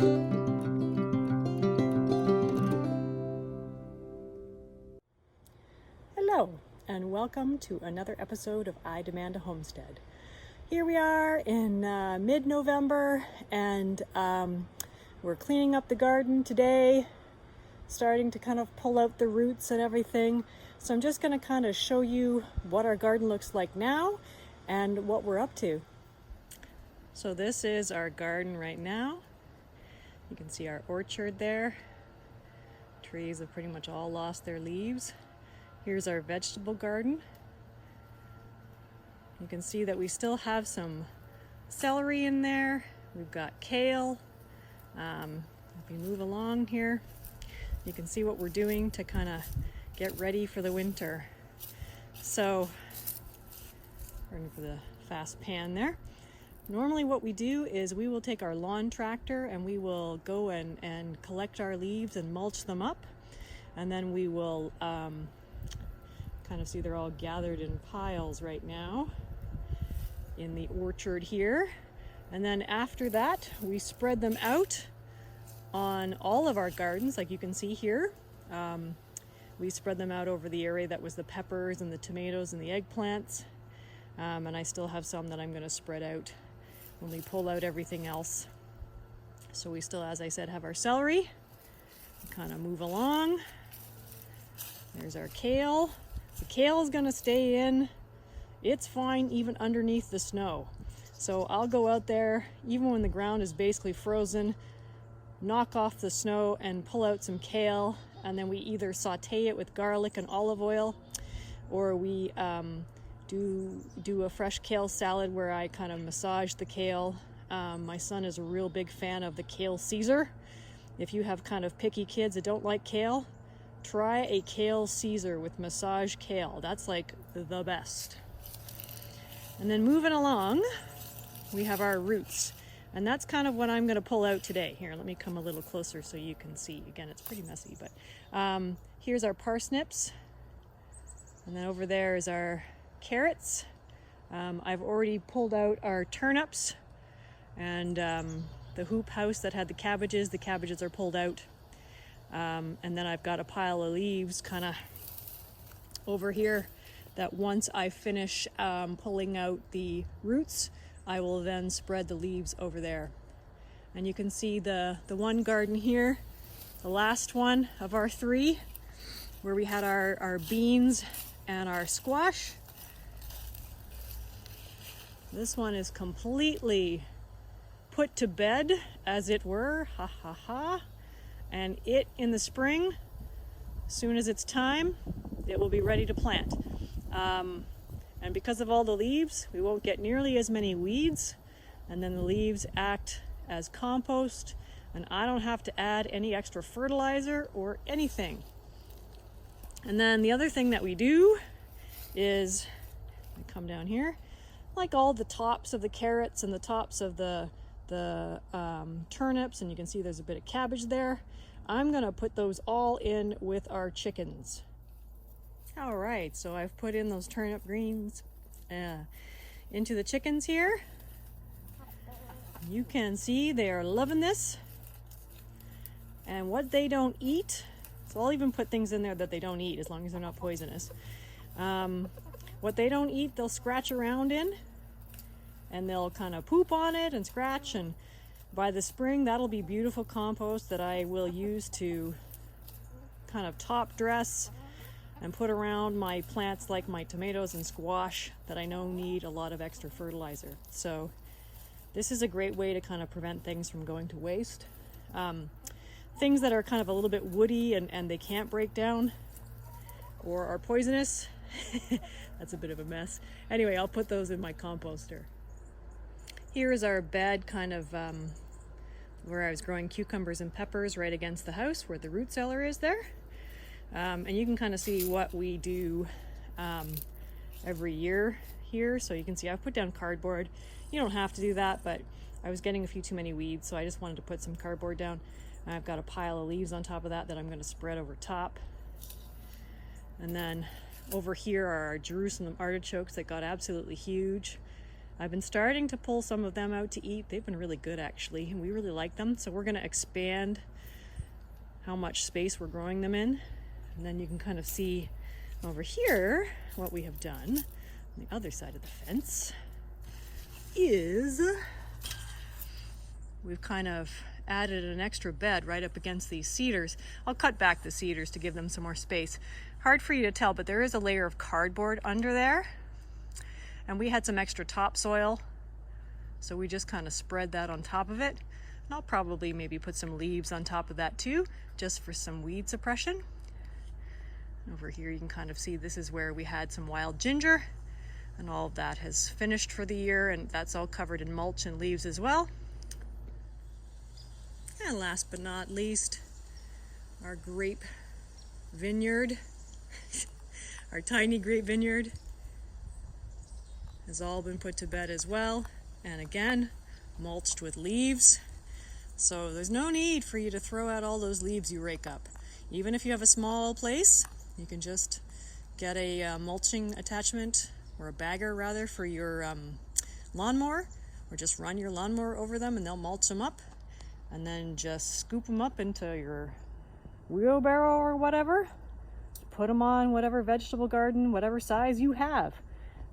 Hello, and welcome to another episode of I Demand a Homestead. Here we are in mid-November, and we're cleaning up the garden today, starting to kind of pull out the roots and everything. So I'm just going to kind of show you what our garden looks like now and what we're up to. So this is our garden right now. You can see our orchard there. Trees have pretty much all lost their leaves. Here's our vegetable garden. You can see that we still have some celery in there. We've got kale. If we move along here, you can see what we're doing to kind of get ready for the winter. So, pardon for the fast pan there. Normally what we do is we will take our lawn tractor and we will go and collect our leaves and mulch them up. And then we will kind of see they're all gathered in piles right now in the orchard here. And then after that, we spread them out on all of our gardens, like you can see here. We spread them out over the area that was the peppers and the tomatoes and the eggplants. And I still have some that I'm going to spread out when we pull out everything else. So we still, as I said, have our celery. Kind of move along. There's our kale. The kale is going to stay in. It's fine even underneath the snow. So I'll go out there even when the ground is basically frozen, knock off the snow and pull out some kale, and then we either saute it with garlic and olive oil, or we do a fresh kale salad where I kind of massage the kale. My son is a real big fan of the kale Caesar. If you have kind of picky kids that don't like kale, try a kale Caesar with massage kale. That's like the best. And then moving along, we have our roots. And that's kind of what I'm going to pull out today. Here, let me come a little closer so you can see. Again, it's pretty messy, but here's our parsnips. And then over there is our carrots. I've already pulled out our turnips, and the hoop house that had the cabbages are pulled out. And then I've got a pile of leaves kind of over here that once I finish pulling out the roots, I will then spread the leaves over there. And you can see the one garden here, the last one of our three, where we had our beans and our squash. This one is completely put to bed, as it were, ha ha ha. And it, in the spring, as soon as it's time, it will be ready to plant. And because of all the leaves, we won't get nearly as many weeds, and then the leaves act as compost, and I don't have to add any extra fertilizer or anything. And then the other thing that we do is, I come down here, like all the tops of the carrots and the tops of the turnips, and you can see there's a bit of cabbage there. I'm gonna put those all in with our chickens. All right, so I've put in those turnip greens into the chickens here. You can see they are loving this. And what they don't eat, so I'll even put things in there that they don't eat as long as they're not poisonous. What they don't eat, they'll scratch around in, and they'll kind of poop on it and scratch, and by the spring that'll be beautiful compost that I will use to kind of top dress and put around my plants like my tomatoes and squash that I know need a lot of extra fertilizer. So this is a great way to kind of prevent things from going to waste. Things that are kind of a little bit woody and they can't break down or are poisonous, that's a bit of a mess. Anyway, I'll put those in my composter. Here is our bed kind of where I was growing cucumbers and peppers right against the house where the root cellar is there. And you can kind of see what we do every year here. So you can see I've put down cardboard. You don't have to do that, but I was getting a few too many weeds, so I just wanted to put some cardboard down. And I've got a pile of leaves on top of that I'm going to spread over top. And then over here are our Jerusalem artichokes that got absolutely huge. I've been starting to pull some of them out to eat. They've been really good actually, and we really like them. So we're gonna expand how much space we're growing them in. And then you can kind of see over here what we have done on the other side of the fence is we've kind of added an extra bed right up against these cedars. I'll cut back the cedars to give them some more space. Hard for you to tell, but there is a layer of cardboard under there. And we had some extra topsoil, so we just kind of spread that on top of it. And I'll probably maybe put some leaves on top of that too, just for some weed suppression. Over here you can kind of see this is where we had some wild ginger, and all of that has finished for the year, and that's all covered in mulch and leaves as well. And last but not least, our grape vineyard, our tiny grape vineyard has all been put to bed as well, and again mulched with leaves. So there's no need for you to throw out all those leaves you rake up. Even if you have a small place, you can just get a mulching attachment, or a bagger rather, for your lawnmower, or just run your lawnmower over them and they'll mulch them up, and then just scoop them up into your wheelbarrow or whatever, put them on whatever vegetable garden, whatever size you have.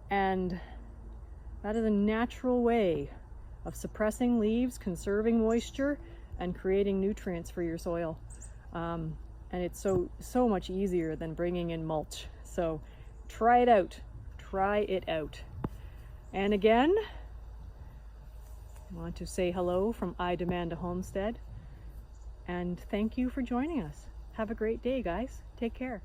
And that is a natural way of suppressing leaves, conserving moisture, and creating nutrients for your soil. And it's so much easier than bringing in mulch. So try it out. Try it out. And again, I want to say hello from I Demand a Homestead. And thank you for joining us. Have a great day, guys. Take care.